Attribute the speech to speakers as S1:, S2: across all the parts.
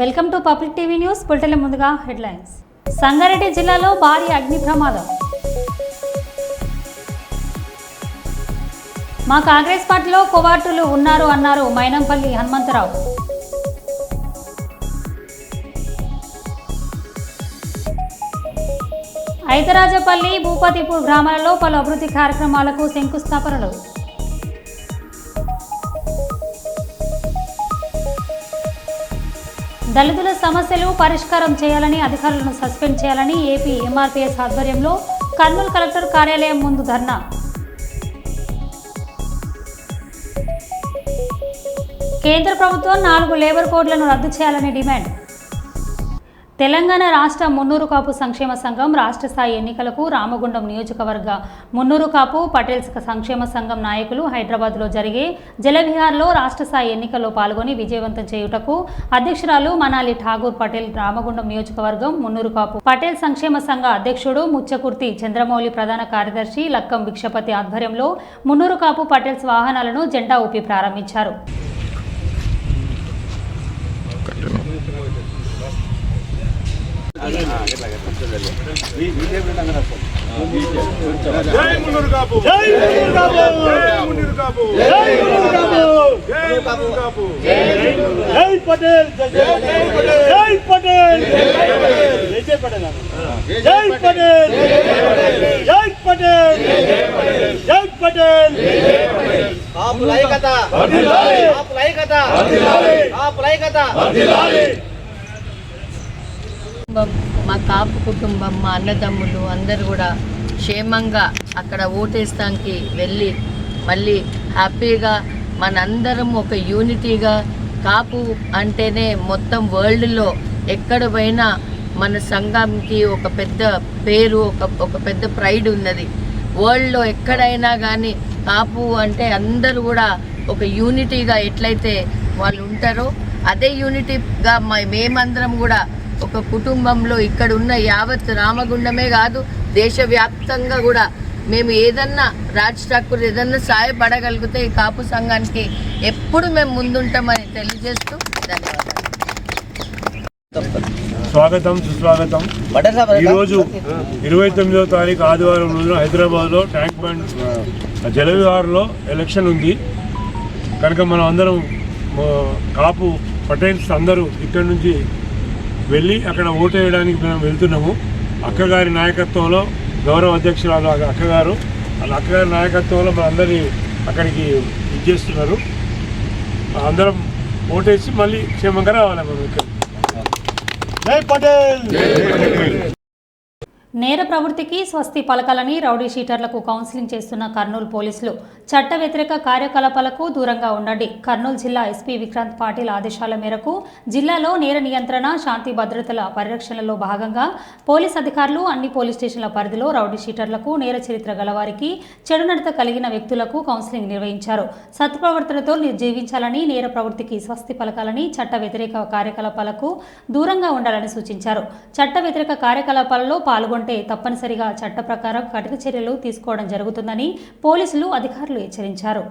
S1: Welcome to public TV news. బులెటిన్ల ముందుగా headlines. Sangareddy జిల్లాలో భారీ అగ్ని ప్రమాదం. మా కాంగ్రెస్ పార్టీలో కోవార్టులు ఉన్నారు అన్నారు మైనంపల్లి హనుమంతరావు. ఐతరాజపల్లి, భూపతిపూర్ గ్రామాలలో పలు అభివృద్ధి కార్యక్రమాలకు శంకుస్థాపనలు. దళితుల సమస్యలు పరిష్కారం చేయాలని, అధికారులను సస్పెండ్ చేయాలని ఏపీ ఎంఆర్పీఎస్ ఆధ్వర్యంలో కర్నూలు కలెక్టర్ కార్యాలయం ముందు ధర్నా. కేంద్ర ప్రభుత్వం 4 లేబర్ కోడ్లను రద్దు చేయాలని డిమాండ్. తెలంగాణ రాష్ట్ర మున్నూరు కాపు సంక్షేమ సంఘం రాష్ట్ర స్థాయి ఎన్నికలకు రామగుండం నియోజకవర్గ మున్నూరు కాపు పటేల్స్ సంక్షేమ సంఘం నాయకులు హైదరాబాద్లో జరిగే జలవిహార్లో రాష్ట్ర స్థాయి ఎన్నికల్లో పాల్గొని విజయవంతం చేయుటకు అధ్యక్షురాలు మనాలి ఠాగూర్ పటేల్, రామగుండం నియోజకవర్గం మున్నూరు కాపు పటేల్ సంక్షేమ సంఘ అధ్యక్షుడు ముచ్చకుర్తి చంద్రమౌళి, ప్రధాన కార్యదర్శి లక్కం భిక్షపతి ఆధ్వర్యంలో మున్నూరు కాపు పటేల్స్ వాహనాలను జెండా ఊపి ప్రారంభించారు.
S2: జై మున్నూరు కాపు, జై మున్నూరు కాపు, జై మున్నూరు కాపు, జై మున్నూరు కాపు, జై మున్నూరు కాపు, జై పటేల్, జై పటేల్, జై పటేల్, జై పటేల్, జై పటేల్, జై పటేల్, జై పటేల్.
S3: కాపుల ఐక్యత వర్ధిల్లాలి, కాపుల ఐక్యత వర్ధిల్లాలి, కాపుల ఐక్యత వర్ధిల్లాలి.
S4: మా కాపు కుటుంబం, మా అన్నదమ్ములు అందరూ కూడా క్షేమంగా అక్కడ ఓటేస్తానికి వెళ్ళి మళ్ళీ హ్యాపీగా మనందరం ఒక యూనిటీగా, కాపు అంటేనే మొత్తం వరల్డ్లో ఎక్కడ పోయినా మన సంఘంకి ఒక పెద్ద పేరు, ఒక పెద్ద ప్రైడ్ ఉన్నది. వరల్డ్లో ఎక్కడైనా కానీ కాపు అంటే అందరూ కూడా ఒక యూనిటీగా ఎట్లయితే వాళ్ళు ఉంటారో అదే యూనిటీగా మేమందరం కూడా ఒక కుటుంబంలో ఇక్కడ ఉన్న యావత్ రామగుండమే కాదు దేశవ్యాప్తంగా కూడా మేము ఏదన్నా రాజ్ ఠాకూర్ ఏదన్నా సహాయపడగలిగితే ఈ కాపు సంఘానికి ఎప్పుడు మేము ముందుంటామని తెలియజేస్తూ ధన్యవాదాలు.
S2: స్వాగతం, సుస్వాగతం. ఈరోజు 29వ తారీఖు ఆదివారం రోజున హైదరాబాద్లో ట్యాంక్ బండ్ జలవిహార్లో ఎలక్షన్ ఉంది కనుక మనం అందరం కాపు పటేల్స్ అందరూ ఇక్కడి నుంచి వెళ్ళి అక్కడ ఓటు వేయడానికి మేము వెళ్తున్నాము. అక్కగారి నాయకత్వంలో, గౌరవ అధ్యక్షురాలు అక్కగారు, వాళ్ళ అక్కగారి నాయకత్వంలో మనందరినీ అక్కడికి ఇచ్చేస్తున్నారు. అందరం ఓటేసి మళ్ళీ క్షేమంగా రావాలి మనం ఇక్కడ. జై పటేల్.
S1: నేర ప్రవృత్తికి స్వస్తి పలకాలని రౌడీ షీటర్లకు కౌన్సిలింగ్ చేస్తున్న కర్నూలు పోలీసులు చట్ట వ్యతిరేక కార్యకలాపాలకు దూరంగా ఉండండి. కర్నూలు జిల్లా ఎస్పీ విక్రాంత్ పాటిల్ ఆదేశాల మేరకు జిల్లాలో నేర నియంత్రణ, శాంతి భద్రతల పరిరక్షణలో భాగంగా పోలీస్ అధికారులు అన్ని పోలీస్ స్టేషన్ల పరిధిలో రౌడీ షీటర్లకు, నేర చరిత్ర గలవారికి, చెడు నడత కలిగిన వ్యక్తులకు కౌన్సిలింగ్ నిర్వహించారు. సత్ప్రవర్తనతో జీవించాలని, నేర ప్రవృత్తికి స్వస్తి పలకాలని, చట్ట వ్యతిరేక కార్యకలాపాలకు దూరంగా ఉండాలని సూచించారు. చట్ట వ్యతిరేక కార్యకలాపాలలో పాల్గొంటే తప్పనిసరిగా చట్ట ప్రకారం కఠిన చర్యలు తీసుకోవడం జరుగుతుందని పోలీసులు అధికారులు హెచ్చరించారు.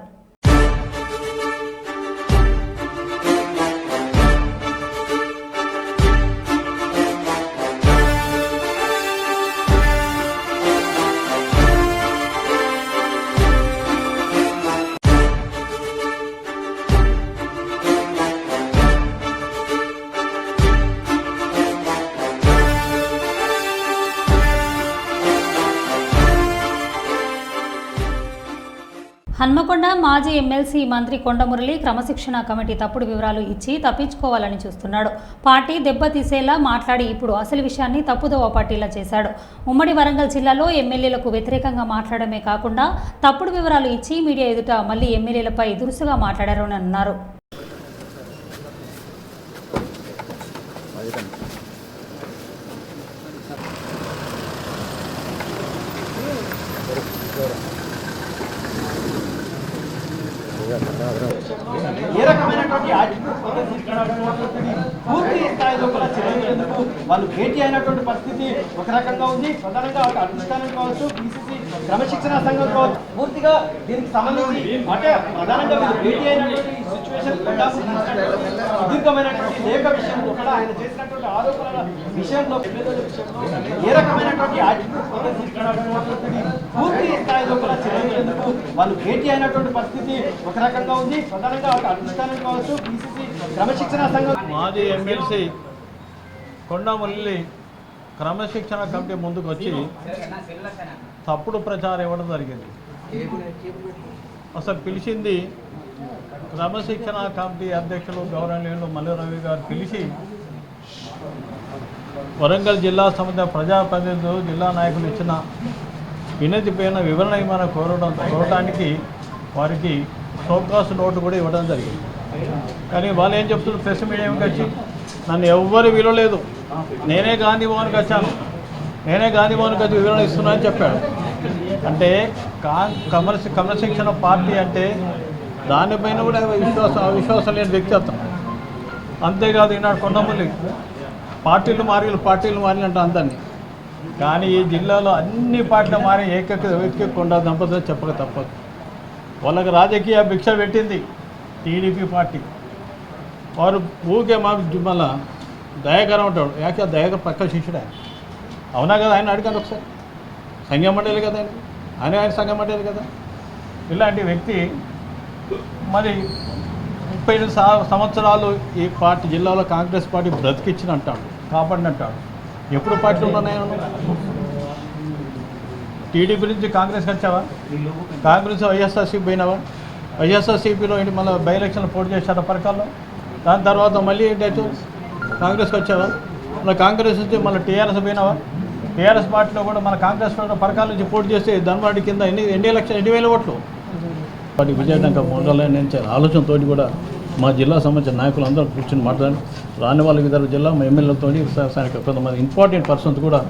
S1: హన్మకొండ మాజీ ఎమ్మెల్సీ మంత్రి కొండమురళి క్రమశిక్షణ కమిటీ తప్పుడు వివరాలు ఇచ్చి తప్పించుకోవాలని చూస్తున్నాడు. పార్టీ దెబ్బతీసేలా మాట్లాడి ఇప్పుడు అసలు విషయాన్ని తప్పుదోవ పట్టేలా చేశాడు. ఉమ్మడి వరంగల్ జిల్లాలో ఎమ్మెల్యేలకు వ్యతిరేకంగా మాట్లాడమే కాకుండా తప్పుడు వివరాలు ఇచ్చి మీడియా ఎదుట మళ్లీ ఎమ్మెల్యేలపై దురుసుగా మాట్లాడారని అన్నారు.
S3: ఏ రకమైనటువంటి పూర్తి స్థాయిలో కూడా చర్యలు వాళ్ళు భేటీ అయినటువంటి పరిస్థితి ఒక రకంగా ఉంది. ప్రధానంగా ఒక అధిష్టానం కావచ్చు, పిసిసి క్రమశిక్షణ సంఘం కావచ్చు, పూర్తిగా దీనికి సంబంధించి అంటే ప్రధానంగా మీరు భేటీ అయినటువంటి ఈ సిచ్యువేషన్ సుదీర్ఘమైనటువంటి లేఖ విషయంలో కూడా ఆయన చేసినటువంటి ఆరోపణల విషయంలో ఏ రకమైనటువంటి యాటిట్యూడ్ పూర్తి స్థాయిలో కూడా చర్చించేందుకు వాళ్ళు భేటీ అయినటువంటి పరిస్థితి ఒక రకంగా ఉంది. ప్రధానంగా అధిష్టానం కావచ్చు, పిసిసి క్రమశిక్షణ సంఘం
S5: మాజీ ఎమ్మెల్సీ కొండమురళి క్రమశిక్షణ కమిటీ ముందుకు వచ్చి తప్పుడు ప్రచారం ఇవ్వడం జరిగింది. అసలు పిలిచింది క్రమశిక్షణ కమిటీ అధ్యక్షులు గౌరవనీయులు మల్లు రవి గారు పిలిచి వరంగల్ జిల్లా సంబంధించిన ప్రజాప్రతినిధులు, జిల్లా నాయకులు ఇచ్చిన వినతి పైన వివరణ ఏమైనా కోరడానికి వారికి షోకాస్ నోటు కూడా ఇవ్వడం జరిగింది. కానీ వాళ్ళు ఏం చెప్తున్నారు, ప్రెస్ మీడియాకి వచ్చి నన్ను ఎవ్వరు విలువలేదు, నేనే గాంధీ భవన్కి వచ్చాను, నేనే గాంధీ భవన్కి వచ్చి వివరణ ఇస్తున్నా అని చెప్పాడు. అంటే క్రమశిక్షణ పార్టీ అంటే దానిపైన కూడా అవిశ్వాసం లేని వ్యక్తి అతను. అంతేకాదు ఈనాడు కొండమల్లి పార్టీలు మారి అంటే అందరినీ. కానీ ఈ జిల్లాలో అన్ని పార్టీలు మారి ఏకైక వ్యక్తి కొండ దంపతులు చెప్పక తప్పదు. వాళ్ళకి రాజకీయ భిక్ష పెట్టింది టీడీపీ పార్టీ. వారు ఊకే మాకు మళ్ళా దయాకరం ఉంటాడు. యాకే దయాకర్ పక్క శిష్యుడే, అవునా కదా? ఆయన అడిగాను ఒకసారి, సంఘం మండలి కదా ఆయన సంఘం మండలి కదా. ఇలాంటి వ్యక్తి మరి 35 సంవత్సరాలు ఈ పార్టీ జిల్లాలో కాంగ్రెస్ పార్టీ బ్రతికిచ్చిన అంటాడు, కాపాడినంటాడు. ఎప్పుడు పార్టీలు ఉన్నాయి? టీడీపీ నుంచి కాంగ్రెస్కి వచ్చావా? కాంగ్రెస్ వైఎస్ఆర్సీపీ పోయినావా? వైఎస్ఆర్సీపీలో ఏంటి మళ్ళీ బై ఎలక్షన్లు పోటీ చేశారు పరకాల్లో. దాని తర్వాత మళ్ళీ ఏంటి కాంగ్రెస్కి వచ్చావా? మళ్ళీ కాంగ్రెస్ నుంచి మళ్ళీ టీఆర్ఎస్ పోయినావా? టీఆర్ఎస్ పార్టీలో కూడా మన కాంగ్రెస్ పరకాల నుంచి పోటీ చేస్తే ధన్వాడి కింద ఎన్ని లక్షలు 2,000 ఓట్లు వాటి విజయడంగా మొదలైన ఆలోచనతో కూడా మా జిల్లా సంబంధించిన నాయకులు అందరూ కూర్చొని మాట్లాడి రాని వాళ్ళకి ఇతర జిల్లా మా ఎమ్మెల్యేలతో కొంతమంది ఇంపార్టెంట్ పర్సన్స్ కూడా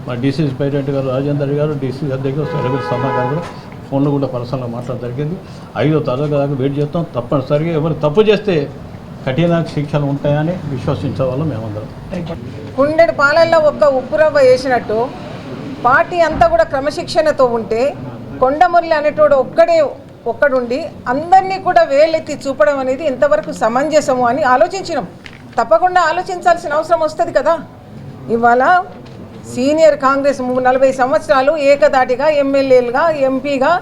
S5: మా డీసీసీ ప్రెసిడెంట్ గారు రాజేందర్ గారు, డీసీ అధ్యక్షుడు రవీంద్ర శర్మ గారు కూడా ఫోన్లో కూడా పర్సనల్గా మాట్లాడడం జరిగింది. 5వ తారీఖు దాకా వెయిట్ చేస్తాం. తప్పనిసరిగా ఎవరు తప్పు చేస్తే కఠిన శిక్షలు ఉంటాయని విశ్వసించే వాళ్ళం మేమందరం.
S6: కుండెడు పాలల్లో ఒక్క ఉప్పురవ్వ వేసినట్టు పార్టీ అంతా కూడా క్రమశిక్షణతో ఉంటే కొండమురళి అనేటోడు ఒక్కడుండి అందరినీ కూడా వేలెత్తి చూపడం అనేది ఎంతవరకు సమంజసము అని ఆలోచించినాం. తప్పకుండా ఆలోచించాల్సిన అవసరం వస్తుంది కదా. ఇవాళ సీనియర్ కాంగ్రెస్ 40 సంవత్సరాలు ఏకదాటిగా ఎమ్మెల్యేలుగా, ఎంపీగా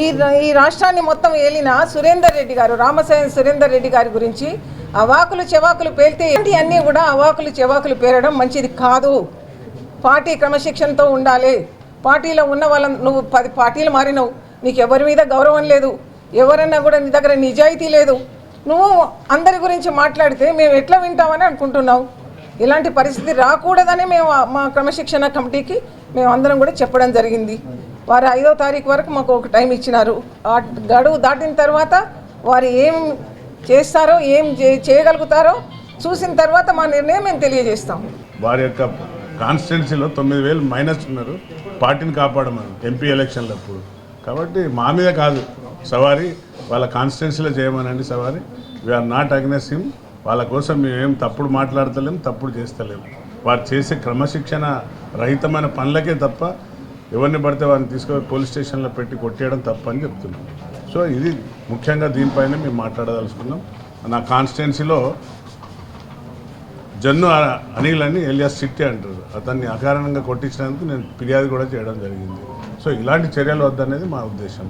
S6: ఈ రాష్ట్రాన్ని మొత్తం ఏలిన సురేందర్ రెడ్డి గారు, రామసాయం సురేందర్ రెడ్డి గారి గురించి అవాకులు చెవాకులు పేలితే అన్నీ కూడా అవాకులు చెవాకులు పేరడం మంచిది కాదు. పార్టీ క్రమశిక్షణతో ఉండాలి. పార్టీలో ఉన్న నువ్వు 10 పార్టీలు మారినవు, నీకు ఎవరి మీద గౌరవం లేదు, ఎవరన్నా కూడా నీ దగ్గర నిజాయితీ లేదు. నువ్వు అందరి గురించి మాట్లాడితే మేము ఎట్లా వింటామని అనుకుంటున్నావు. ఇలాంటి పరిస్థితి రాకూడదని మేము మా క్రమశిక్షణ కమిటీకి మేము అందరం కూడా చెప్పడం జరిగింది. వారు 5వ తారీఖు వరకు మాకు ఒక టైం ఇచ్చినారు. ఆ గడువు దాటిన తర్వాత వారు ఏం చేస్తారో, ఏం చేయగలుగుతారో చూసిన తర్వాత మా నిర్ణయం మేము తెలియజేస్తాం.
S7: వారి యొక్క కాన్స్టిట్యున్సీలో 9,000 మైనస్ ఉన్నారు పార్టీని కాపాడమని ఎంపీ ఎలక్షన్లప్పుడు. కాబట్టి మా మీద కాదు సవారీ, వాళ్ళ కాన్స్టిట్యున్సీలో చేయమనండి సవారీ. We are not against him. వాళ్ళ కోసం మేమేం తప్పుడు మాట్లాడతలేము, తప్పుడు చేస్తలేము. వారు చేసే క్రమశిక్షణ రహితమైన పనులకే తప్ప ఎవరిని పడితే వారిని తీసుకొని పోలీస్ స్టేషన్లో పెట్టి కొట్టేయడం తప్ప అని చెప్తున్నాం. సో ఇది ముఖ్యంగా దీనిపైన మేము మాట్లాడదలుచుకున్నాం. నా కాన్స్టిట్యున్సీలో జన్ను అనిల్ అని ఎలియాస్ చిట్టి అంటారు, అతన్ని అకారణంగా కొట్టించినందుకు నేను ఫిర్యాదు కూడా చేయడం జరిగింది. సో ఇలాంటి చర్యలు వద్దనేది మా ఉద్దేశం.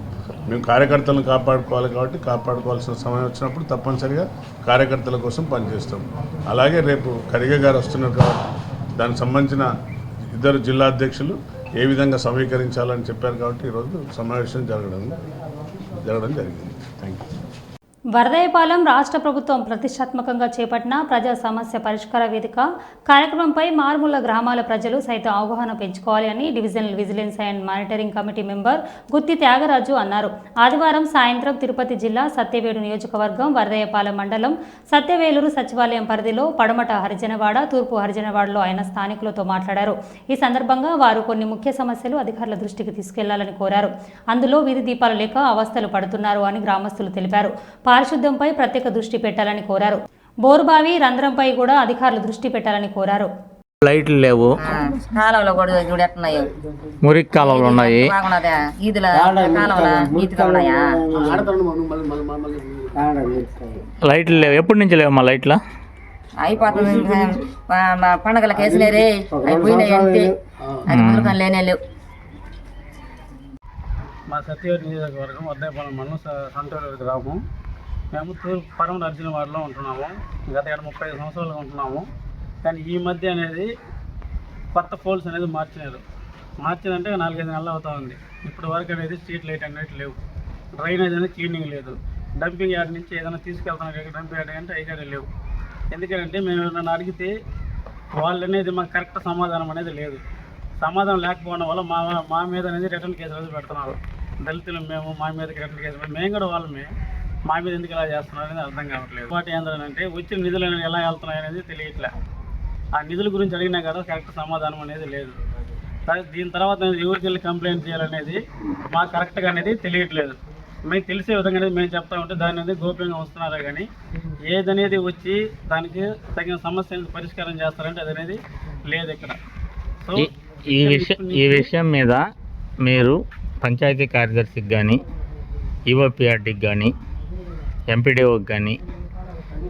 S7: మేము కార్యకర్తలను కాపాడుకోవాలి కాబట్టి కాపాడుకోవాల్సిన సమయం వచ్చినప్పుడు తప్పనిసరిగా కార్యకర్తల కోసం పనిచేస్తాం. అలాగే రేపు ఖర్గే గారు వస్తున్నారు కాబట్టి దానికి సంబంధించిన 2 జిల్లా అధ్యక్షులు ఏ విధంగా సమీకరించాలని చెప్పారు కాబట్టి ఈరోజు సమావేశం జరగడం జరిగింది. Thank you.
S1: వరదయ్యపాలెం రాష్ట్ర ప్రభుత్వం ప్రతిష్టాత్మకంగా చేపట్టిన ప్రజా సమస్య పరిష్కార వేదిక కార్యక్రమంపై మారుమూల గ్రామాల ప్రజలు సైతం అవగాహన పెంచుకోవాలి అని divisional vigilance and monitoring committee member Gutti Tyagaraju అన్నారు. ఆదివారం సాయంత్రం తిరుపతి జిల్లా సత్యవేడు నియోజకవర్గం వరదయ్యపాలెం మండలం సత్యవేలూరు సచివాలయం పరిధిలో పడమట హరిజనవాడ, తూర్పు హరిజనవాడలో ఆయన స్థానికులతో మాట్లాడారు. ఈ సందర్భంగా వారు కొన్ని ముఖ్య సమస్యలు అధికారుల దృష్టికి తీసుకెళ్లాలని కోరారు. అందులో వీధి దీపాలు లేక అవస్థలు పడుతున్నారు అని గ్రామస్తులు తెలిపారు. పారిశుద్ధ్యంపై ప్రత్యేక దృష్టి పెట్టాలని కోరారు. బోరుబావి రంధ్రంపై కూడా అధికారులు దృష్టి పెట్టాలని కోరారు.
S8: లైట్లు లేవు,
S9: కాలంలో కూడా చూడెట్టున్నాయి,
S8: మురికి కాలువలు ఉన్నాయి.
S9: బాగున్నదా ఈదుల కాలంలో నీతిగా ఉన్నాయా?
S8: లైట్లు లేవు. ఎప్పటి నుంచి లేవు మా లైట్ల?
S9: అయిపోతుంది పండగలకు వేసినారే అయిపోయినాయి అంతే, అది ముందుకని లేనే లేవు.
S5: మా సత్యవతి నియోజకవర్గం వద్దాయపాలెం మండలం సంతోష గ్రామం. మేము తూర్పు పరమ అర్జున వార్డులో ఉంటున్నాము. గత 35 సంవత్సరాలుగా ఉంటున్నాము. కానీ ఈ మధ్య అనేది కొత్త పోల్స్ అనేది మార్చినంటే 4-5 నెలలు అవుతా ఉంది. ఇప్పటి వరకు అనేది స్ట్రీట్ లైట్ అనేది లేవు, డ్రైనేజ్ అనేది క్లీనింగ్ లేదు, డంపింగ్ యార్డ్ నుంచి ఏదైనా తీసుకెళ్తాను డంపింగ్ యార్డ్ అంటే అయితే లేవు. ఎందుకంటే మేము ఏమైనా అడిగితే వాళ్ళు అనేది మాకు కరెక్ట్ సమాధానం అనేది లేదు. సమాధానం లేకపోవడం వల్ల మా మీద అనేది రిటర్న్ కేసులు అనేది పెడుతున్నారు. దళితులు మేము మా మీద రిటర్న్ కేసులు, మేము కూడా వాళ్ళమే, మా మీద ఎందుకు ఇలా చేస్తున్నారు అనేది అర్థం కావట్లేదు. వాటి ఏంటంటే వచ్చిన నిధులు అనేది ఎలా వెళ్తున్నాయి అనేది తెలియట్లే. ఆ నిధుల గురించి అడిగినా కదా కరెక్ట్ సమాధానం అనేది లేదు. దీని తర్వాత ఎవరికి వెళ్ళి కంప్లైంట్ చేయాలనేది మాకు కరెక్ట్గా అనేది తెలియట్లేదు. మీకు తెలిసే విధంగా అనేది మేము చెప్తా ఉంటే దాన్ని అనేది గోప్యంగా వస్తున్నారా కానీ ఏదనేది వచ్చి దానికి తగిన సమస్య పరిష్కారం చేస్తారంటే అది అనేది లేదు ఇక్కడ. సో
S8: ఈ విషయం మీద మీరు పంచాయతీ కార్యదర్శికి కానీ, ఈఓపీఆర్డీకి కానీ, ఎంపీడీఓకి కానీ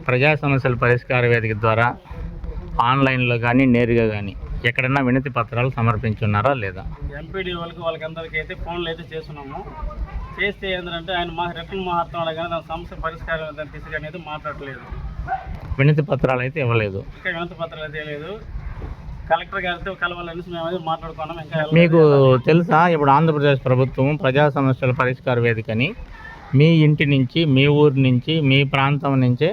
S8: ప్రజా సమస్యల పరిష్కార వేదిక ద్వారా ఆన్లైన్లో కానీ నేరుగా కానీ ఎక్కడన్నా వినతి పత్రాలు సమర్పించున్నారా లేదా?
S5: ఎంపీడీ వాళ్ళకందరికీ అయితే ఫోన్లు అయితే చేస్తున్నాము. చేస్తే ఏంటంటే ఆయన మాకు రిటర్న్ మాట్లాడుతున్నాడు కానీ దాని సమస్య పరిష్కారం దాని దిశగా అనేది మాట్లాడలేదు.
S8: వినతి పత్రాలు అయితే ఇవ్వలేదు.
S5: ఇంకా వినతి పత్రాలు అయితే లేదు. కలెక్టర్ గారితో కలవాలనేసి మేము అయితే మాట్లాడుకున్నాం. ఇంకా
S8: మీకు తెలుసా, ఇప్పుడు ఆంధ్రప్రదేశ్ ప్రభుత్వం ప్రజా సమస్యల పరిష్కార వేదికని మీ ఇంటి నుంచి, మీ ఊరి నుంచి, మీ ప్రాంతం నుంచే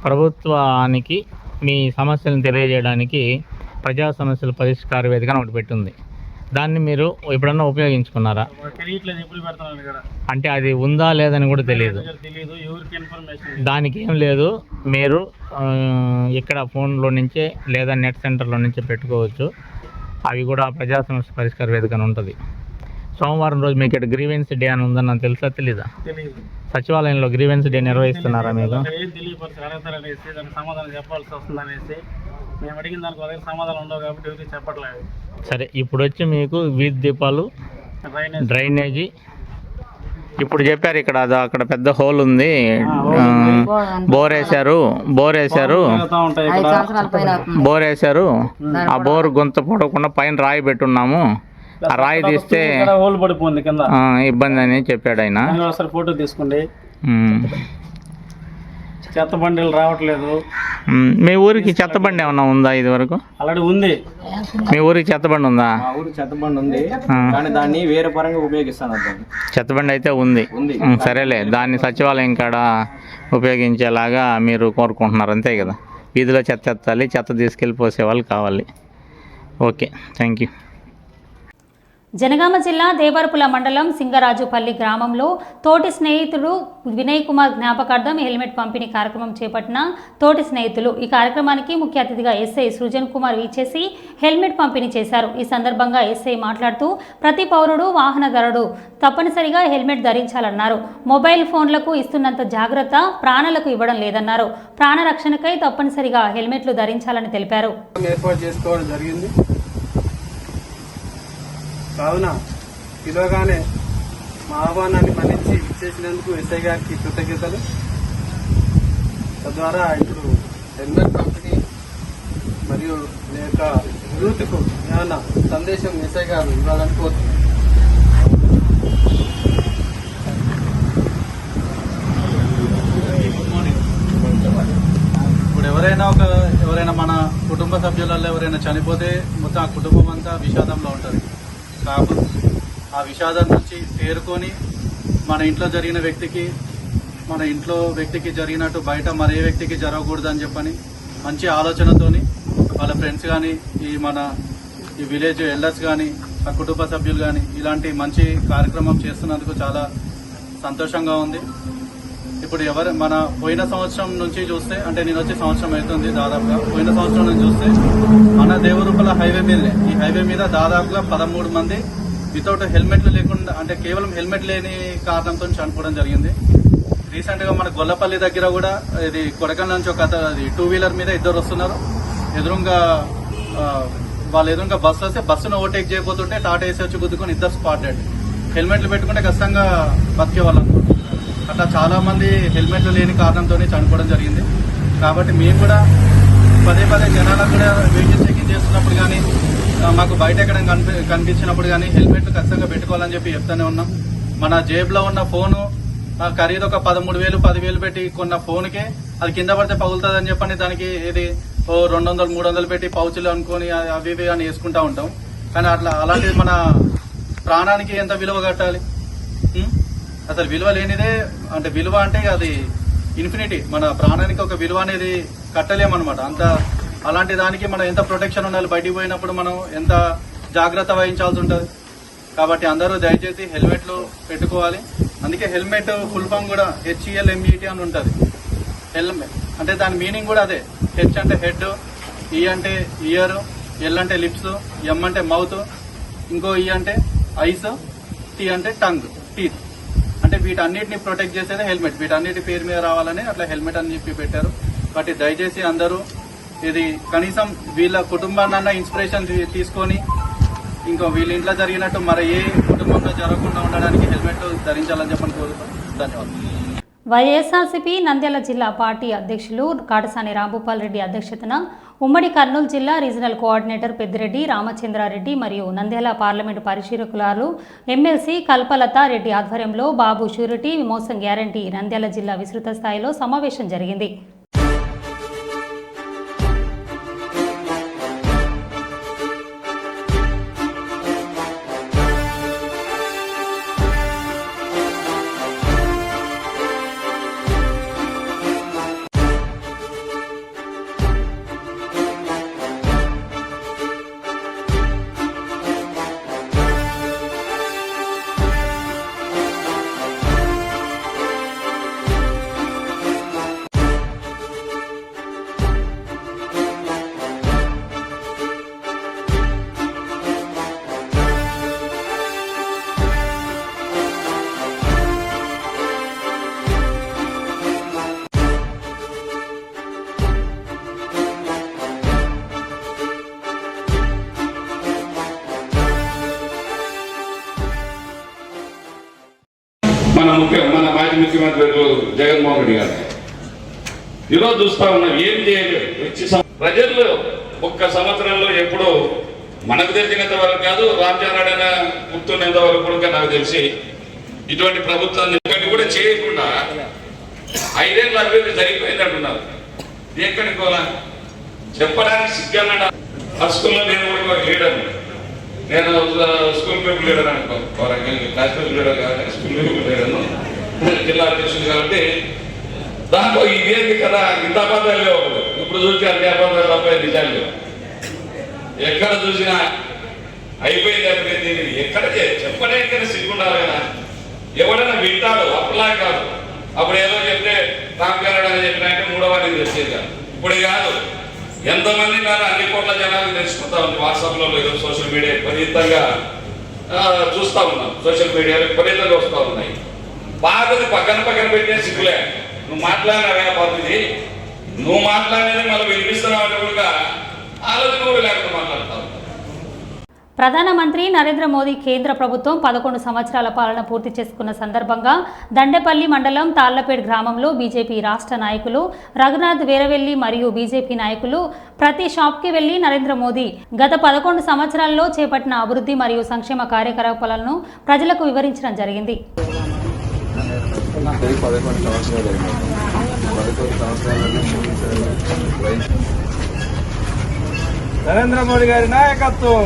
S8: ప్రభుత్వానికి మీ సమస్యలను తెలియజేయడానికి ప్రజా సమస్యల పరిష్కార వేదిక ఒకటి పెట్టింది. దాన్ని మీరు ఎప్పుడన్నా ఉపయోగించుకున్నారా?
S5: తెలియట్లేదు, ఎప్పుడు పెడుతున్నాను ఇక్కడ
S8: అంటే అది ఉందా లేదని కూడా తెలియదు.
S5: ఎవరికి ఇన్ఫర్మేషన్
S8: దానికి ఏం లేదు, మీరు ఇక్కడ ఫోన్లో నుంచే లేదా నెట్ సెంటర్లో నుంచే పెట్టుకోవచ్చు. అవి కూడా ప్రజా సమస్య పరిష్కార వేదిక అని ఉంటుంది. సోమవారం రోజు మీకు ఇక్కడ గ్రీవెన్స్ డే అని ఉందని నాకు తెలుసా తెలీదా? సచివాలయంలో గ్రీవెన్స్ డే నిర్వహిస్తున్నారా మీకు?
S5: అడగతారనేసి దానికి సమాధానం చెప్పాల్సి వస్తుందనేసి మేము అడిగిన దానికి ఒకవేళ సమాధానం ఉండవు కాబట్టి ఎవరికి చెప్పట్లేదు.
S8: సరే, ఇప్పుడు వచ్చి మీకు వీధి దీపాలు, డ్రైనేజీ ఇప్పుడు చెప్పారు. ఇక్కడ అక్కడ పెద్ద హోల్ ఉంది, బోర్ వేసారు. ఆ బోర్ గొంత పొడవకుండా పైన రాయి పెట్టున్నాము. ఆ రాయి తీస్తే
S5: హోల్ పడిపోయింది కింద,
S8: ఇబ్బంది అని చెప్పాడు ఆయన.
S5: ఫోటో తీసుకోండి. చెత్త బండిలు రావట్లేదు.
S8: మీ ఊరికి చెత్త బండి ఏమన్నా ఉందా? ఇది వరకు
S5: ఆల్రెడీ ఉంది.
S8: మీ ఊరికి చెత్త బండి ఉందా?
S3: మా ఊరికి చెత్త బండి ఉంది, కానీ దాన్ని వేరే పరంగా ఉపయోగిస్తాను.
S8: చెత్త బండి అయితే ఉంది. సరేలే, దాన్ని సచివాలయం కాడ ఉపయోగించేలాగా మీరు కోరుకుంటున్నారు అంతే కదా? వీధిలో చెత్త ఎత్తాలి, చెత్త తీసుకెళ్ళి పోసే వాళ్ళు కావాలి. Okay, thank you.
S1: జనగామ జిల్లా దేవరపుల మండలం సింగరాజుపల్లి గ్రామంలో తోటి స్నేహితుడు వినయ్ కుమార్ జ్ఞాపకార్థం హెల్మెట్ పంపిణీ కార్యక్రమం చేపట్టిన తోటి స్నేహితులు. ఈ కార్యక్రమానికి ముఖ్య అతిథిగా ఎస్ఐ సృజన్ కుమార్ విచ్చేసి హెల్మెట్ పంపిణీ చేశారు. ఈ సందర్భంగా ఎస్ఐ మాట్లాడుతూ ప్రతి పౌరుడు, వాహనదారుడు తప్పనిసరిగా హెల్మెట్ ధరించాలన్నారు. మొబైల్ ఫోన్లకు ఇస్తున్నంత జాగ్రత్త ప్రాణాలకు ఇవ్వడం లేదన్నారు. ప్రాణ రక్షణకై తప్పనిసరిగా హెల్మెట్లు ధరించాలని తెలిపారు.
S10: కావున పిలవగానే మా ఆహ్వానాన్ని మన్నించి ఇచ్చేసినందుకు ఎస్ఐ గారికి కృతజ్ఞతలు. తద్వారా ఇప్పుడు హెల్మెట్ కంపెనీ మరియు మీ యొక్క యూత్కు ఏమన్నా సందేశం ఎస్ఐ గారు ఇవ్వాలని కోరుతున్నాను.
S11: ఇప్పుడు ఎవరైనా మన కుటుంబ సభ్యులలో ఎవరైనా చనిపోతే మొత్తం ఆ కుటుంబం అంతా విషాదంలో ఉంటుంది. కాకపోతే ఆ విషాదం నుంచి తేరుకొని మన ఇంట్లో వ్యక్తికి జరిగినట్టు బయట మరే వ్యక్తికి జరగకూడదని చెప్పని మంచి ఆలోచనతోని వాళ్ళ ఫ్రెండ్స్ కానీ ఈ విలేజ్ ఎల్డర్స్ కానీ ఆ కుటుంబ సభ్యులు కానీ ఇలాంటి మంచి కార్యక్రమం చేస్తున్నందుకు చాలా సంతోషంగా ఉంది. ఇప్పుడు మన పోయిన సంవత్సరం నుంచి చూస్తే, అంటే నేను వచ్చి సంవత్సరం అవుతుంది దాదాపుగా, పోయిన సంవత్సరం నుంచి చూస్తే మన దేవరూపల హైవే మీదనే, ఈ హైవే మీద దాదాపుగా 13 మంది వితౌట్ హెల్మెట్లు లేకుండా, అంటే కేవలం హెల్మెట్ లేని కారణంతో చనిపోవడం జరిగింది. రీసెంట్ గా మన గొల్లపల్లి దగ్గర కూడా ఇది కొడకల్ నుంచి ఒక 2 వీలర్ మీద 2 వస్తున్నారు, ఎదురుగా వాళ్ళు ఎదురుగా బస్సు వస్తే బస్సును ఓవర్టేక్ చేయబోతుంటే టాటా ఏసీ వచ్చి గుద్దుకొని ఇద్దరు స్పాట్ డెడ్. హెల్మెట్లు పెట్టుకుంటే ఖచ్చితంగా బతికే వాళ్ళు అట్లా చాలా మంది హెల్మెట్లు లేని కారణంతోనే చనిపోవడం జరిగింది. కాబట్టి మేము కూడా పదే జనాలకు కూడా వెహికల్ చెకింగ్ చేస్తున్నప్పుడు కానీ మాకు బయట ఎక్కడ కనిపించినప్పుడు కానీ హెల్మెట్లు ఖచ్చితంగా పెట్టుకోవాలని చెప్పి చెప్తూనే ఉన్నాం. మన జేబులో ఉన్న ఫోను ఖరీదు ఒక 13,000 10,000 పెట్టి కొన్న ఫోన్కే అది కింద పడితే పగులుతుందని చెప్పని దానికి ఇది 200 300 పెట్టి పౌచులు అనుకొని అవి ఇవి అని వేసుకుంటా ఉంటాం. కానీ అలాంటిది మన ప్రాణానికి ఎంత విలువ కట్టాలి? అసలు విలువ లేనిదే అంటే విలువ అంటే అది ఇన్ఫినిటీ. మన ప్రాణానికి ఒక విలువ అనేది కట్టలేమన్నమాట. అలాంటి దానికి మనం ఎంత ప్రొటెక్షన్ ఉండాలి, బయటికి పోయినప్పుడు మనం ఎంత జాగ్రత్త వహించాల్సి ఉంటుంది. కాబట్టి అందరూ దయచేసి హెల్మెట్లు పెట్టుకోవాలి. అందుకే హెల్మెట్ ఫుల్ ఫామ్ కూడా HELMET అని ఉంటుంది. హెల్మెట్ అంటే దాని మీనింగ్ కూడా అదే. H అంటే హెడ్, E అంటే ఇయర్, L అంటే లిప్స్, M అంటే మౌత్, ఇంకో E అంటే ఐస్, T అంటే టంగ్, టీత్. అంటే వీటన్నిటిని ప్రొటెక్ట్ చేసేదే హెల్మెట్. వీటన్నిటి పేరు మీద రావాలని అట్లా హెల్మెట్ అని చెప్పి పెట్టారు. కాబట్టి దయచేసి అందరూ ఇది కనీసం వీళ్ళ కుటుంబాన్న ఇన్స్పిరేషన్ తీసుకొని ఇంకా వీళ్ళ ఇంట్లో జరిగినట్టు మరి ఏ కుటుంబంలో జరగకుండా ఉండడానికి హెల్మెట్ ధరించాలని చెప్పని కోరుతాం. ధన్యవాదాలు.
S1: వైఎస్ఆర్సీపీ నంద్యాల జిల్లా పార్టీ అధ్యక్షులు కాటసాని రాంభూపాల్ రెడ్డి అధ్యక్షతన ఉమ్మడి కర్నూలు జిల్లా రీజనల్ కోఆర్డినేటర్ పెద్దిరెడ్డి రామచంద్రారెడ్డి మరియు నంద్యాల పార్లమెంటు పరిశీలకులు ఎమ్మెల్సీ కల్పలత రెడ్డి ఆధ్వర్యంలో బాబు షూరిటీ మోసం గ్యారంటీ నంద్యాల జిల్లా విస్తృత స్థాయిలో సమావేశం జరిగింది.
S12: మన మాజీ ముఖ్యమంత్రి జగన్మోహన్ రెడ్డి గారు ఈరోజు చూస్తా ఉన్నాం. ఏం చేయలేదు. ప్రజల్లో ఒక్క సంవత్సరంలో ఎప్పుడు మనకు తెలిసినంత వరకు కాదు, రామచంద్రరాడైన గుర్తున్నంత వరకు కూడా నాకు తెలిసి ఇటువంటి ప్రభుత్వాన్ని కూడా చేయకుండా 5 ఏళ్ళ అభివృద్ధి జరిగిపోయింది అంటున్నారు. ఎక్కడికి పోలా చెప్పడానికి సిగ్గన్నాడు. ఆ స్కూల్లో నేను కూడా లీడర్, నేను స్కూల్ పీపుల్ లీడర్ అనుకో, క్లాస్ పీపుల్ లీడర్ కాదు, స్కూల్ పీపుల్ లీడర్ను, జిల్లా అధ్యక్షుడు. కాబట్టి దాంట్లో ఇదేంటి కదా ఇంత అబద్ధాలు లేవు. ఇప్పుడు చూసి అన్ని అబద్ధాలు తప్ప నిజాలు లేవు. ఎక్కడ చూసినా అయిపోయింది అయిపోయింది. ఎక్కడ చెప్పడానికి సిగ్గుండాలి కదా. ఎవడైనా వింటాడు, అప్పులా కాదు. అప్పుడు ఏదో చెప్తే రామకరణ అని చెప్పినట్టే 3వ వారికి తెలిసేది కాదు. ఇప్పుడు కాదు, ఎంతమంది నన్ను అన్ని కోట్ల జనాలు తెలుసుకుంటా ఉంది. వాట్సాప్లో ఈరోజు సోషల్ మీడియా విపరీతంగా చూస్తూ ఉన్నాం. సోషల్ మీడియాలో విపరీతంగా వస్తూ ఉన్నాయి. బాధని పక్కన పెట్టే సిగ్గులే. నువ్వు మాట్లాడినా బాగుంది, నువ్వు మాట్లాడేది మళ్ళీ వినిపిస్తున్నావు అంటే కూడా ఆలోచన కూడా లేకుండా మాట్లాడతావు.
S1: ప్రధానమంత్రి నరేంద్ర మోదీ కేంద్ర ప్రభుత్వం 11 సంవత్సరాల పాలన పూర్తి చేసుకున్న సందర్భంగా దండేపల్లి మండలం తాళ్లపేట్ గ్రామంలో బీజేపీ రాష్ట్ర నాయకులు రఘునాథ్ వీరవెల్లి మరియు బీజేపీ నాయకులు ప్రతి షాప్కి వెళ్లి నరేంద్ర మోదీ గత 11 సంవత్సరాల్లో చేపట్టిన అభివృద్ధి మరియు సంక్షేమ కార్యకలాపాలను ప్రజలకు వివరించడం జరిగింది.
S3: నరేంద్ర మోడీ గారి నాయకత్వం.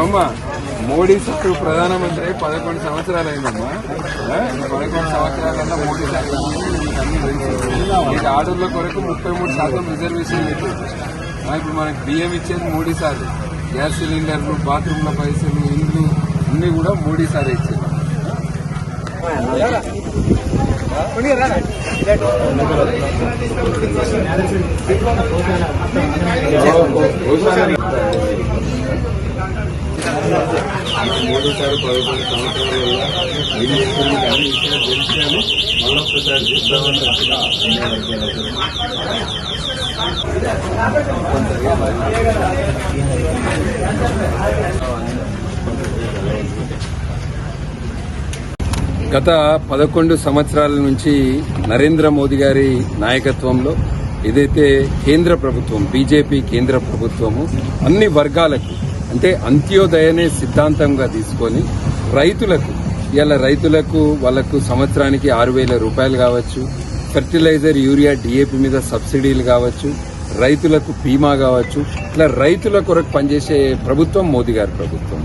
S3: అమ్మా మోడీ సార్ ప్రధానమంత్రి 11 సంవత్సరాలు అయిందమ్మా. 11 సంవత్సరాలన్నా మోడీ సార్ ఆర్డర్ల కొరకు 33% రిజర్వేషన్ పెట్టారు. ఇప్పుడు మనకి బియ్యం ఇచ్చేది మోడీ సార్, గ్యాస్ సిలిండర్లు, బాత్రూమ్ల పైసలు, ఇండ్లు అన్ని కూడా మోడీ సార్ ఇచ్చారు.
S13: మూడోసారి 11 సంవత్సరాల వల్ల మిగిలిస్తుంది కానీ ఇక్కడ గెలిచాను మళ్ళొక్కసారి చేద్దామని
S14: గత 11 సంవత్సరాల నుంచి నరేంద్ర మోదీ గారి నాయకత్వంలో ఏదైతే కేంద్ర ప్రభుత్వం బీజేపీ కేంద్ర ప్రభుత్వము అన్ని వర్గాలకు అంటే అంత్యోదయనే సిద్ధాంతంగా తీసుకొని రైతులకు వాళ్లకు సంవత్సరానికి 6,000 రూపాయలు కావచ్చు, ఫెర్టిలైజర్ యూరియా డిఏపి మీద సబ్సిడీలు కావచ్చు, రైతులకు బీమా కావచ్చు, ఇట్లా రైతుల కొరకు పనిచేసే ప్రభుత్వం మోదీ గారి ప్రభుత్వం.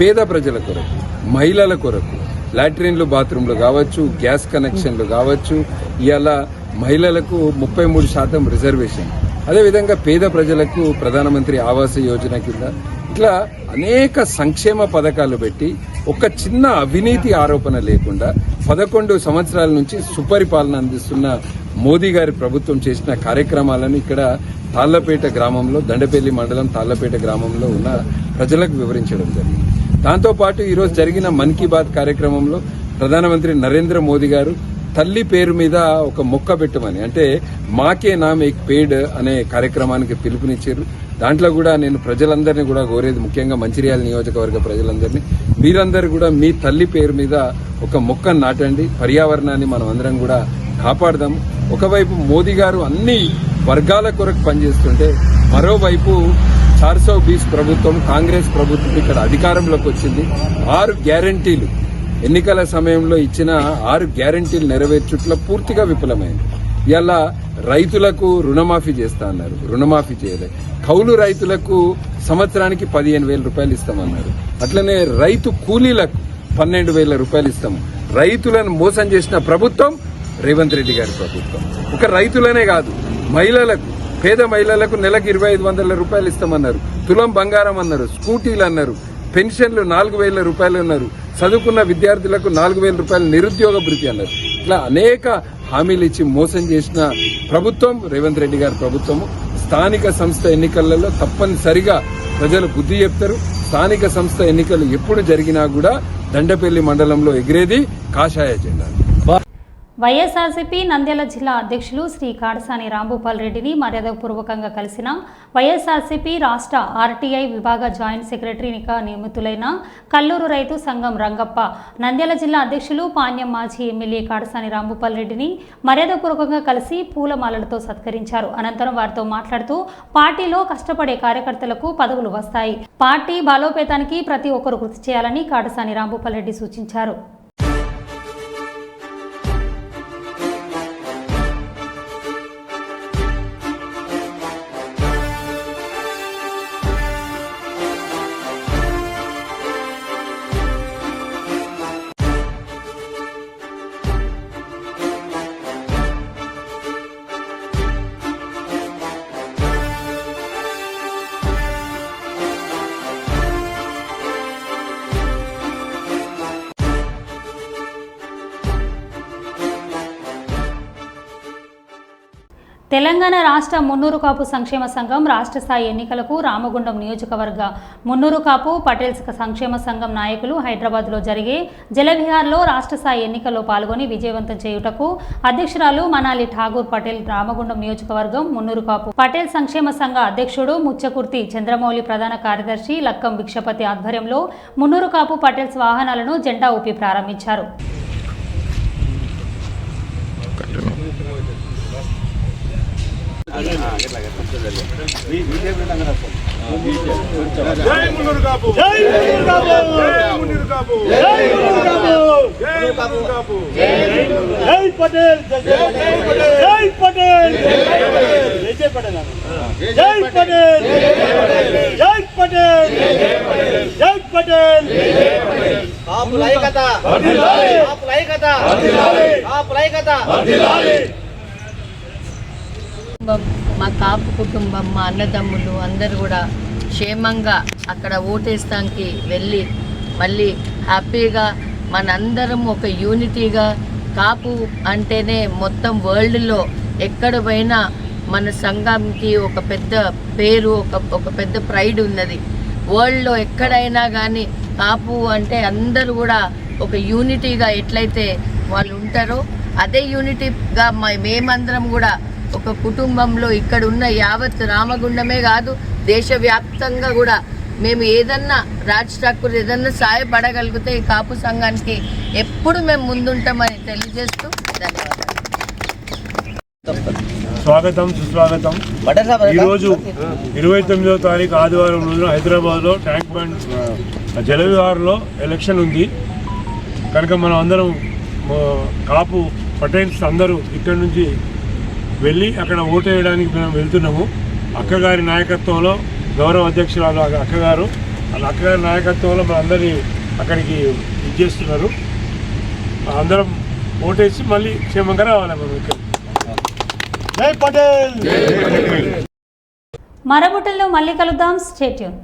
S14: పేద ప్రజల కొరకు, మహిళల కొరకు లాట్రిన్లు బాత్రూంలు కావచ్చు, గ్యాస్ కనెక్షన్లు కావచ్చు, ఇవాళ మహిళలకు 33% రిజర్వేషన్, అదేవిధంగా పేద ప్రజలకు ప్రధానమంత్రి ఆవాస యోజన కింద ఇట్లా అనేక సంక్షేమ పథకాలు పెట్టి ఒక చిన్న అవినీతి ఆరోపణ లేకుండా 11 సంవత్సరాల నుంచి సుపరిపాలన అందిస్తున్న మోదీ గారి ప్రభుత్వం చేసిన కార్యక్రమాలను ఇక్కడ తాళ్లపేట గ్రామంలో, దండపల్లి మండలం తాళ్లపేట గ్రామంలో ఉన్న ప్రజలకు వివరించడం జరిగింది. దాంతోపాటు ఈరోజు జరిగిన మన్ కీ బాత్ కార్యక్రమంలో ప్రధానమంత్రి నరేంద్ర మోదీ గారు తల్లి పేరు మీద ఒక మొక్క పెట్టమని, అంటే మాకే నామ్ ఏక్ పేడ్ అనే కార్యక్రమానికి పిలుపునిచ్చారు. దాంట్లో కూడా నేను ప్రజలందరినీ కూడా కోరేది, ముఖ్యంగా మంచిర్యాల నియోజకవర్గ ప్రజలందరినీ, మీరందరూ కూడా మీ తల్లి పేరు మీద ఒక మొక్కను నాటండి, పర్యావరణాన్ని మనం అందరం కూడా కాపాడదాం. ఒకవైపు మోదీ గారు అన్ని వర్గాల కొరకు పనిచేస్తుంటే, మరోవైపు 420 ప్రభుత్వం, కాంగ్రెస్ ప్రభుత్వం ఇక్కడ అధికారంలోకి వచ్చింది. 6 గ్యారంటీలు ఎన్నికల సమయంలో ఇచ్చిన 6 గ్యారంటీలు నెరవేర్చుట్లో పూర్తిగా విఫలమైంది. ఇలా రైతులకు రుణమాఫీ చేస్తా అన్నారు, రుణమాఫీ చేయలేదు. కౌలు రైతులకు సంవత్సరానికి 15,000 రూపాయలు ఇస్తామన్నారు. అట్లనే రైతు కూలీలకు 12,000 రూపాయలు ఇస్తాము. రైతులను మోసం చేసిన ప్రభుత్వం రేవంత్ రెడ్డి గారి ప్రభుత్వం. ఒక రైతులనే కాదు, మహిళలకు, పేద మహిళలకు నెలకు 2,500 రూపాయలు ఇస్తామన్నారు, తులం బంగారం అన్నారు, స్కూటీలు అన్నారు, పెన్షన్లు 4,000 రూపాయలు అన్నారు, చదువుకున్న విద్యార్థులకు 4,000 రూపాయలు నిరుద్యోగ భృతి అన్నారు. ఇట్లా అనేక హామీలు ఇచ్చి మోసం చేసిన ప్రభుత్వం రేవంత్ రెడ్డి గారి ప్రభుత్వము. స్థానిక సంస్థ ఎన్నికలలో తప్పనిసరిగా ప్రజలు బుద్ధి చెప్తారు. స్థానిక సంస్థ ఎన్నికలు ఎప్పుడు జరిగినా కూడా దండపల్లి మండలంలో ఎగిరేది కాషాయ జెండా.
S1: వైఎస్ఆర్సీపీ నంద్యాల జిల్లా అధ్యక్షులు శ్రీ కాడసాని రాంభూపాల్ రెడ్డిని మర్యాదపూర్వకంగా కలిసిన వైఎస్ఆర్సీపీ రాష్ట్ర ఆర్టీఐ విభాగ జాయింట్ సెక్రటరీగా నియమితులైన కల్లూరు రైతు సంఘం రంగప్ప, నంద్యాల జిల్లా అధ్యక్షులు పాణ్యం మాజీ ఎమ్మెల్యే కాడసాని రాంభూపాల్ రెడ్డిని మర్యాదపూర్వకంగా కలిసి పూలమాలలతో సత్కరించారు. అనంతరం వారితో మాట్లాడుతూ, పార్టీలో కష్టపడే కార్యకర్తలకు పదవులు వస్తాయి, పార్టీ బలోపేతానికి ప్రతి ఒక్కరూ కృషి చేయాలని కాడసాని రాంభూపాల్ రెడ్డి సూచించారు. తెలంగాణ రాష్ట్ర మున్నూరు కాపు సంక్షేమ సంఘం రాష్ట్ర స్థాయి ఎన్నికలకు రామగుండం నియోజకవర్గ మున్నూరు కాపు పటేల్స్ సంక్షేమ సంఘం నాయకులు హైదరాబాద్లో జరిగే జలవిహార్లో రాష్ట్ర స్థాయి ఎన్నికల్లో పాల్గొని విజయవంతం చేయుటకు అధ్యక్షురాలు మనాలి ఠాగూర్ పటేల్, రామగుండం నియోజకవర్గం మున్నూరు కాపు పటేల్ సంక్షేమ సంఘ అధ్యక్షుడు ముచ్చకుర్తి చంద్రమౌళి, ప్రధాన కార్యదర్శి లక్కం భిక్షపతి ఆధ్వర్యంలో మున్నూరు కాపు పటేల్స్ వాహనాలను జెండా ఊపి ప్రారంభించారు.
S2: జై మున్నూరు కాపు, జై మున్నూరు కాపు, జై మున్నూరు కాపు, జై మున్నూరు కాపు, జై మున్నూరు కాపు, జై పటేల్, జై పటేల్, జై పటేల్, జై పటేల్, జై పటేల్, జై పటేల్, జై పటేల్,
S3: కాపుల ఐక్యత వర్ధిల్లాలి, కాపుల ఐక్యత వర్ధిల్లాలి, కాపుల ఐక్యత వర్ధిల్లాలి.
S4: మా కాపు కుటుంబం, మా అన్నదమ్ములు అందరూ కూడా క్షేమంగా అక్కడ ఓటేస్తానికి వెళ్ళి మళ్ళీ హ్యాపీగా మనందరం ఒక యూనిటీగా, కాపు అంటేనే మొత్తం వరల్డ్లో ఎక్కడ పోయినా మన సంఘంకి ఒక పెద్ద పేరు, ఒక పెద్ద ప్రైడ్ ఉన్నది. వరల్డ్లో ఎక్కడైనా కానీ కాపు అంటే అందరూ కూడా ఒక యూనిటీగా ఎట్లయితే వాళ్ళు ఉంటారో అదే యూనిటీగా మేమందరం కూడా ఒక కుటుంబంలో ఇక్కడ ఉన్న యావత్ రామగుండమే కాదు దేశవ్యాప్తంగా కూడా మేము ఏదన్నా రాజ్ ఠాకూర్ ఏదన్నా సహాయపడగలిగితే ఈ కాపు సంఘానికి ఎప్పుడు మేము ముందుంటామని తెలియజేస్తూ ధన్యవాదాలు.
S2: స్వాగతం, సుస్వాగతం. ఈరోజు 29వ తారీఖు ఆదివారం రోజున హైదరాబాద్లో ట్యాంక్ బండ్ జలవిహార్లో ఎలక్షన్ ఉంది కనుక మనం అందరం కాపు పటేల్స్ అందరూ ఇక్కడి నుంచి వెళ్ళి అక్కడ ఓటు వేయడానికి మేము వెళ్తున్నాము. అక్కగారి నాయకత్వంలో గౌరవ అధ్యక్షురాలు అక్కగారు, వాళ్ళ అక్కగారి నాయకత్వంలో మనందరినీ అక్కడికి ఇచ్చేస్తున్నారు. అందరం ఓటేసి మళ్ళీ క్షేమంగా రావాలి మనం ఇక్కడ. జై పటేల్.
S1: మరబుట్టల్లో మళ్ళీ కలుద్దాం. Stay tune.